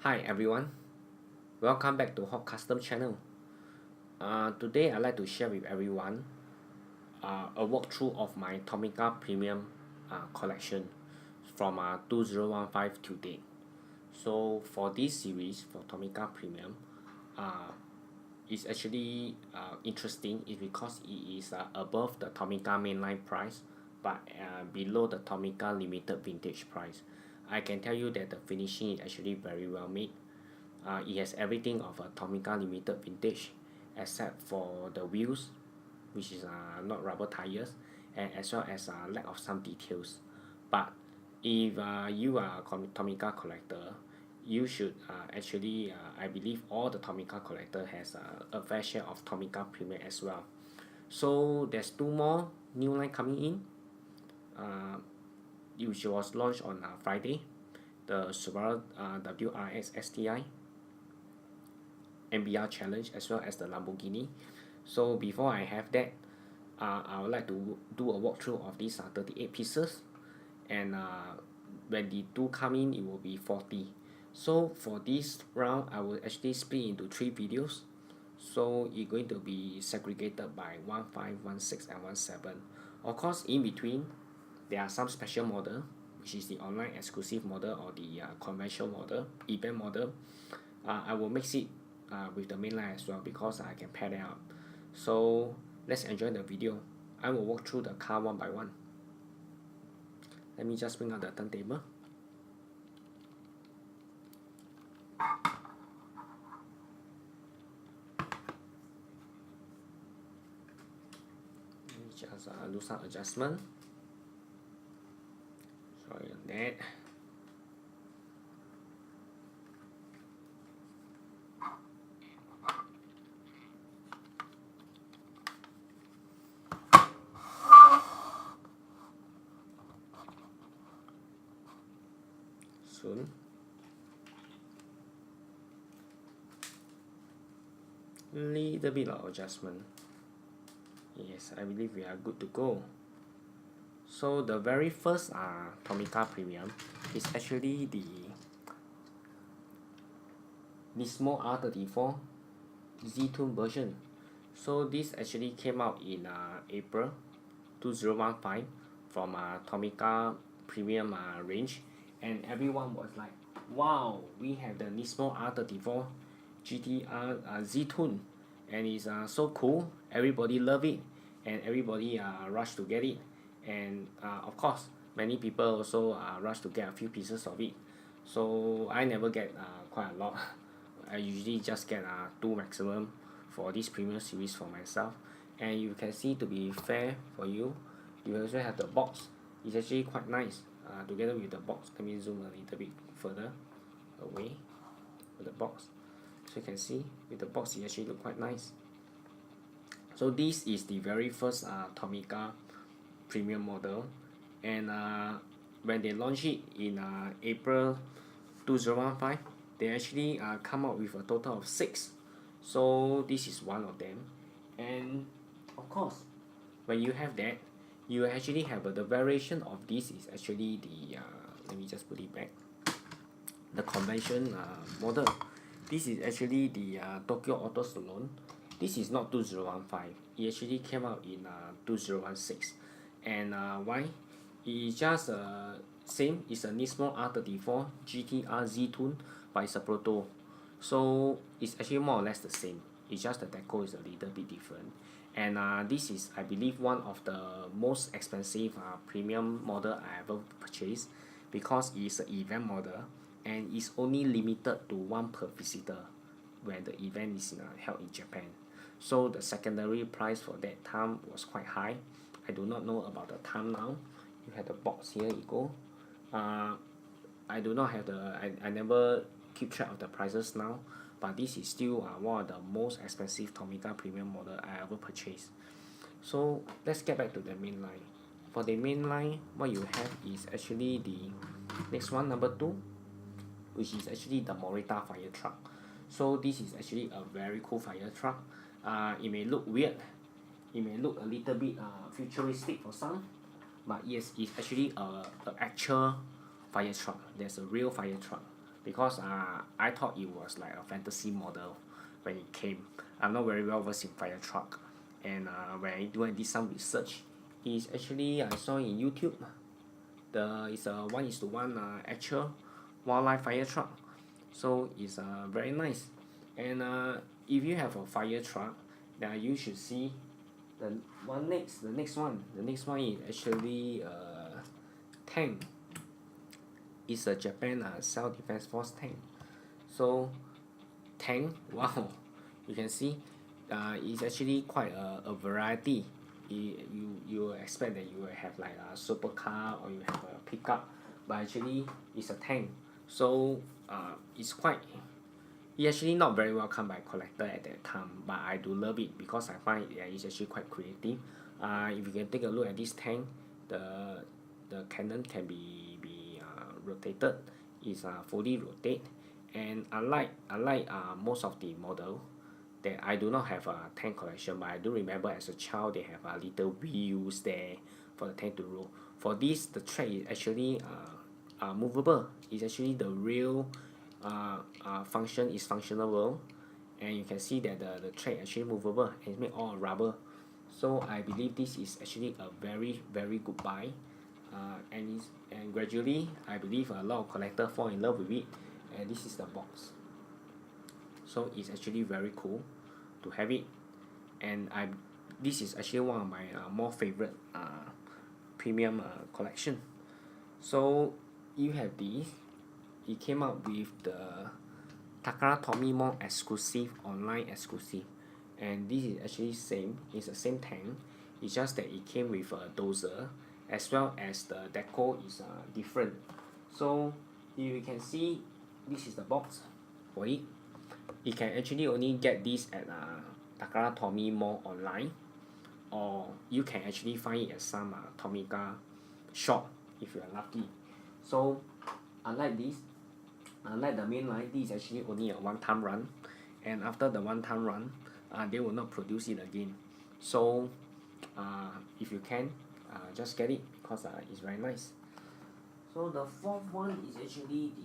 Hi everyone, welcome back to Hot Custom channel. Today I'd like to share with everyone a walkthrough of my Tomica Premium collection from 2015 to date. So for this series for Tomica Premium, it's actually interesting is because it is above the Tomica mainline price but below the Tomica limited vintage price. I can tell you that the finishing is actually very well made. It has everything of a Tomica limited vintage except for the wheels, which is not rubber tires, and as well as lack of some details. But if you are a Tomica collector, you should actually I believe all the Tomica collector has a fair share of Tomica Premium as well. So there's two more new line coming in, which was launched on Friday, the Subaru WRX STI MBR Challenge as well as the Lamborghini. So before I have that, I would like to do a walkthrough of these 38 pieces, and when the two come in it will be 40. So for this round I will actually split into 3 videos, so it's going to be segregated by 15, 16 and 17. Of course in between there are some special model, which is the online exclusive model or the conventional model, event model. I will mix it with the mainline as well because I can pair them up. So let's enjoy the video. I will walk through the car one by one. Let me just bring out the turntable. Let me just do some adjustment. Sorry on that. Soon. Little bit of adjustment. Yes, I believe we are good to go. So the very first Tomica Premium is actually the Nismo R34 Z-Tune version. So this actually came out in April 2015 from Tomica Premium range, and everyone was like, wow, we have the Nismo R34 GTR Z-Tune, and it's so cool. Everybody love it and everybody rush to get it, and of course many people also rush to get a few pieces of it. So I never get quite a lot. I usually just get 2 maximum for this premium series for myself. And you can see, to be fair for you, you also have the box. It's actually quite nice together with the box. Let me zoom a little bit further away with the box, so you can see with the box it actually look quite nice. So this is the very first Tomica Premium model, and when they launched it in April 2015, they actually come out with a total of 6. So this is one of them, and of course when you have that, you actually have the variation of this is actually the let me just put it back, the convention model. This is actually the Tokyo Auto Salon. This is not 2015, it actually came out in 2016. And why? It's just same, it's a Nismo R34 GTR Z-Tune, but it's a proto. So it's actually more or less the same, it's just the deco is a little bit different. And this is, I believe, one of the most expensive premium model I ever purchased, because it's an event model and it's only limited to 1 per visitor when the event is held in Japan. So the secondary price for that time was quite high. I do not know about the time now. You have the box, here you go. I do not have the, I never keep track of the prices now, but this is still one of the most expensive Tomica Premium model I ever purchased. So let's get back to the main line. For the main line, what you have is actually the next one, number 2, which is actually the Morita fire truck. So this is actually a very cool fire truck. It may look weird, it may look a little bit futuristic for some, but yes, it's actually a actual fire truck. There's a real fire truck. because I thought it was like a fantasy model when it came. I'm not very well versed in fire truck, and when I did some research, it's actually I saw in YouTube. It's a 1:1 actual wildlife fire truck, so it's very nice. And if you have a fire truck, then you should see the next one is actually tank. It's a Japan self defense force tank. So tank, wow, you can see it's actually quite a variety. You expect that you will have like a supercar or you have a pickup, but actually it's a tank. So it's actually not very welcome by collector at that time, but I do love it because I find it's actually quite creative. If you can take a look at this tank, the cannon can be rotated. It's fully rotate, and unlike most of the model, that I do not have a tank collection, but I do remember as a child they have a little wheels there for the tank to roll. For this, the track is actually movable. It's actually the real function is functionable, and you can see that the track actually movable and it's made all of rubber. So I believe this is actually a very good buy, and gradually I believe a lot of collectors fall in love with it, and this is the box. So it's actually very cool to have it, and this is actually one of my more favorite premium collection. So you have this. It came out with the TakaraTomy more exclusive online exclusive, and this is actually same. It's the same tank. It's just that it came with a dozer, as well as the deco is different. So you can see this is the box for it. You can actually only get this at TakaraTomy Mall online, or you can actually find it at some Tomica shop if you are lucky. So unlike this, unlike the main line, this is actually only a one-time run, and after the one-time run, they will not produce it again. So if you can, just get it because it's very nice. So the fourth one is actually the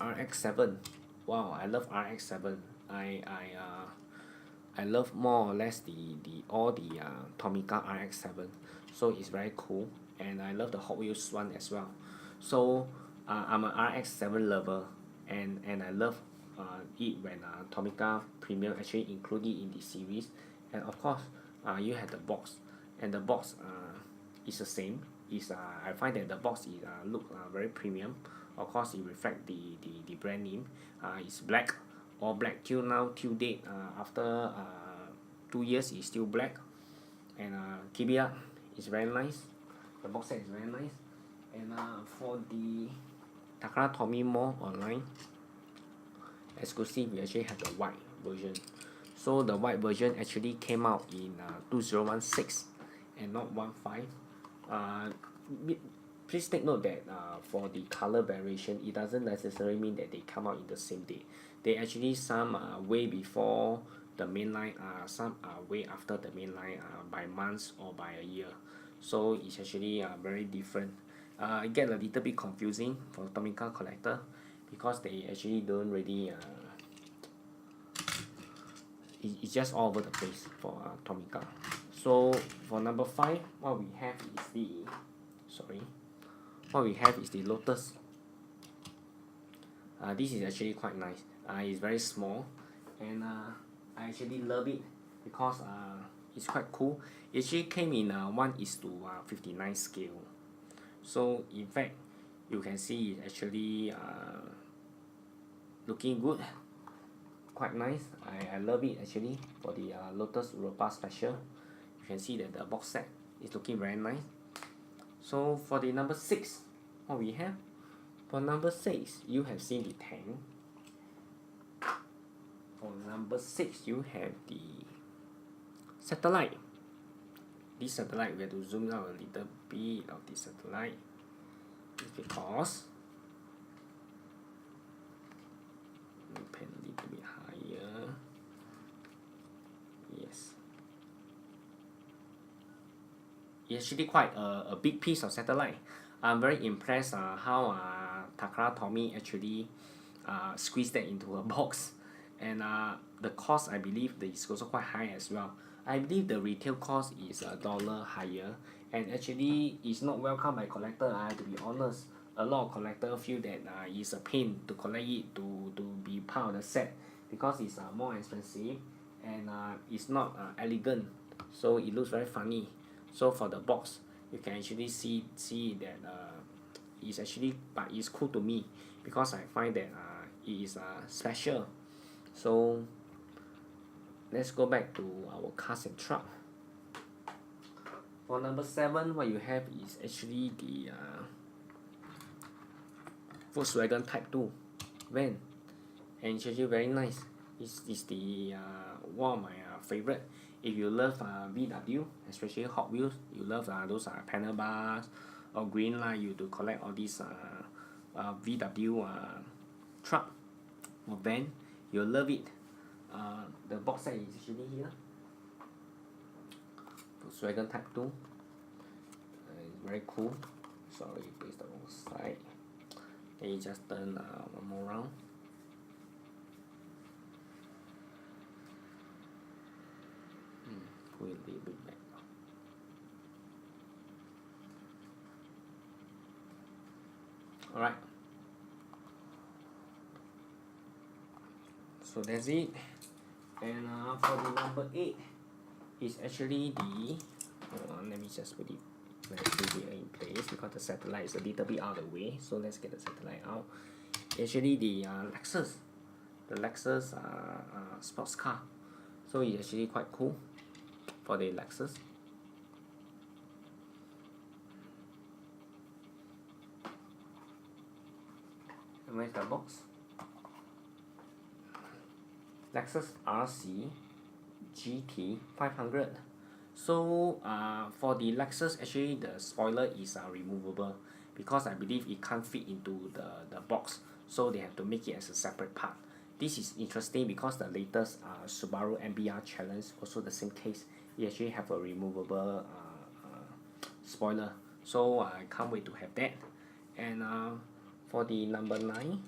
RX-7. Wow, I love RX-7. I love more or less all the Tomica RX-7. So it's very cool, and I love the Hot Wheels one as well. So I'm a RX-7 lover, and I love it when Tomica Premium actually include it in the series. And of course you have the box, and the box is the same. I find that the box is look very premium. Of course it reflect the brand name. It's black, all black till now, till date. After 2 years it's still black, and keep it up. It's very nice. The box set is very nice. And for the TakaraTomy Mall online exclusive, we actually have the white version. So the white version actually came out in 2016 and not 15. Please take note that for the color variation, it doesn't necessarily mean that they come out in the same day. They actually some way before the main line, some are way after the main line by months or by a year. So it's actually very different. It get a little bit confusing for Tomica collector because they actually don't really it's just all over the place for Tomica. So for number 5, what we have is the Lotus. This is actually quite nice. It's very small, and I actually love it because it's quite cool. It actually came in 1:59 scale. So in fact, you can see it's actually looking good, quite nice. I love it actually for the Lotus Europa Special. You can see that the box set is looking very nice. So for the number 6, what we have? For number 6, you have seen the tank. For number 6, you have the satellite. This satellite, we have to zoom out a little bit of the satellite. It's because pen a little bit higher. Yes. It's actually quite a big piece of satellite. I'm very impressed how TakaraTomy actually squeeze that into a box, and the cost I believe that is also quite high as well. I believe the retail cost is $1 higher, and actually it's not welcome by collector. I have to be honest. A lot of collector feel that it's a pain to collect it to be part of the set because it's more expensive, and it's not elegant, so it looks very funny. So for the box, you can actually see that it's actually, but it's cool to me because I find that it is special. So let's go back to our cars and truck. For number 7, what you have is actually the Volkswagen Type 2 van, and it's actually very nice. It's the one of my favorite. If you love VW, especially Hot Wheels, you love those panel bars or green line, you to collect all these VW truck or van, you'll love it. The box set is actually here. Volkswagen Type 2. Very cool. Sorry, place the wrong side. Then you just turn one more round. Pull it a little bit back. Alright. So that's it. And for the number 8 is actually the let me just put it here in place because the satellite is a little bit out of the way. So let's get the satellite out. Actually the Lexus sports car. So it's actually quite cool for the Lexus. And where's the box? Lexus RC GT 500. So for the Lexus, actually the spoiler is removable because I believe it can't fit into the box, so they have to make it as a separate part. This is interesting because the latest Subaru MBR Challenge also the same case. It actually have a removable spoiler, so I can't wait to have that. And for the number 9,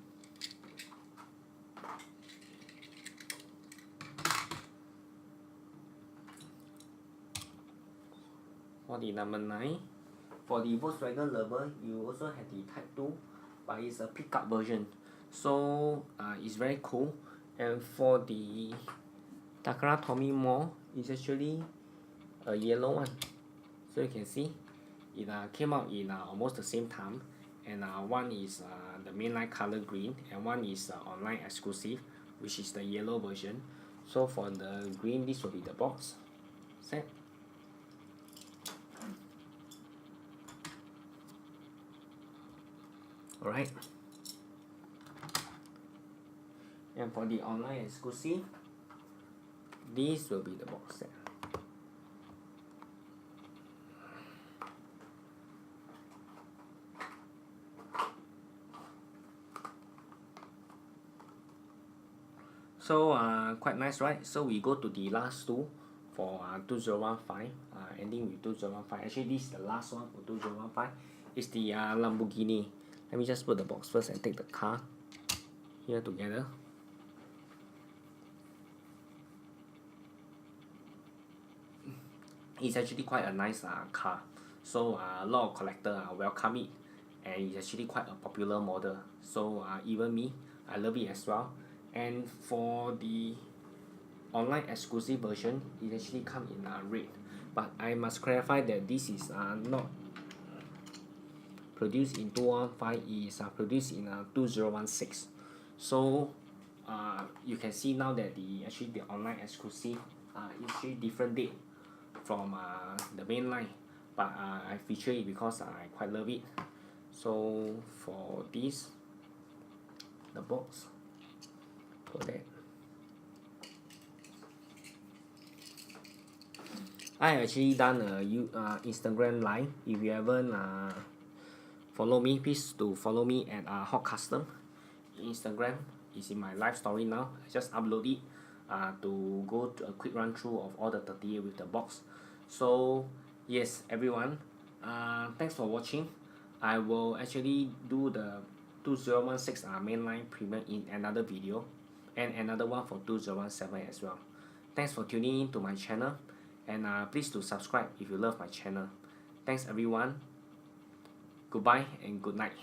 for the Volkswagen lover, you also have the Type 2, but it's a pickup version, so it's very cool. And for the TakaraTomy model, it's actually a yellow one, so you can see it came out in almost the same time, and one is the mainline color green, and one is online exclusive, which is the yellow version. So for the green, this will be the box set. Alright, and for the online exclusive, this will be the box set. So quite nice, right? So we go to the last two for 2015, ending with 2015. Actually, this is the last one for 2015. It's the Lamborghini. Let me just put the box first and take the car here together. It's actually quite a nice car. So a lot of collectors welcome it, and it's actually quite a popular model. So even me, I love it as well. And for the online exclusive version, it actually comes in red. But I must clarify that this is not produced in 2015, is produced in 2016. So you can see now that the online exclusive is actually different date from the main line, but I feature it because I quite love it. So for this, the box for that, I actually done a Instagram live. If you haven't follow me, please to follow me at Hot Custom Instagram. Is in my live story now. I just upload it to go to a quick run through of all the 38 with the box. So yes, everyone, thanks for watching. I will actually do the 2016 mainline premium in another video, and another one for 2017 as well. Thanks for tuning in to my channel, and please do subscribe if you love my channel. Thanks everyone. Goodbye and good night.